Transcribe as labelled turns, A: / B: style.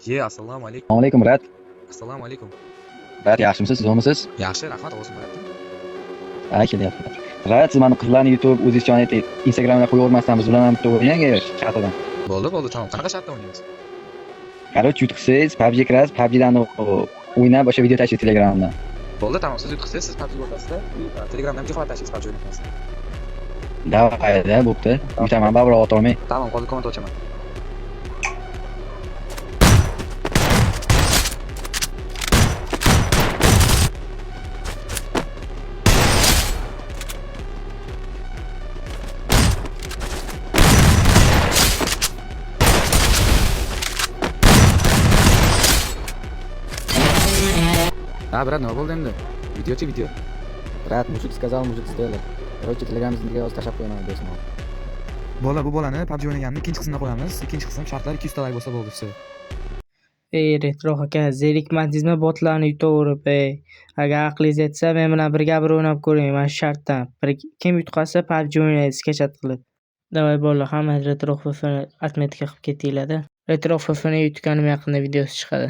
A: Assalomu alaykum.
B: Assalomu alaykum, Murat.
A: Assalomu alaykum.
B: Murat, yaxshimisiz, sog'misiz?
A: Yaxshi, rahmat, o'zim bo'lyapti.
B: Kelyapti. Murat, siz mana qizlarni YouTube, o'zingizchon Instagramga qo'yavermasdan biz bilan ham bitta o'ynang shartidan.
A: Bo'ldi, tamom. Qanaqa shartda o'ynaymiz?
B: Короче, yutqisiz, PUBG kirasiz, PUBGdan o'ynab, o'sha video tashlaysiz Telegramdan.
A: Bo'ldi, tamom. Siz yutqisiz, siz PUBG o'rtasida Telegramdan videolar tashlaysiz PUBG o'ynaymiz.
B: Davayda, bo'pti. Yutaman, baribir ot olmay.
A: Tamam, hozir komment ochaman. Брат, nima bo'ldi endi? Video.
C: Брат, мужик сказал, мужик сделал. Короче, Telegram'imizga yoz tashlab qo'yaman do'stman.
A: Bu bolani PUBG o'ynaganini ikkinchi qismini qo'yamiz. Ikkinchi qism shartlar 200 ta like bo'lsa bo'ldi, все.
D: Retro aka, zerikmadingizmi botlarni yutaverib, agar aqlingiz yetsa men bilan birga bir o'ynab ko'ring, mana shu shartdan. Kim yutqazsa PUBG o'ynaysiz kechat qilib. Davay bolalar, hamma Retro FFni atmetka qilib ketinglar-da. Retro FFni yutganim yaqinda videosi chiqadi.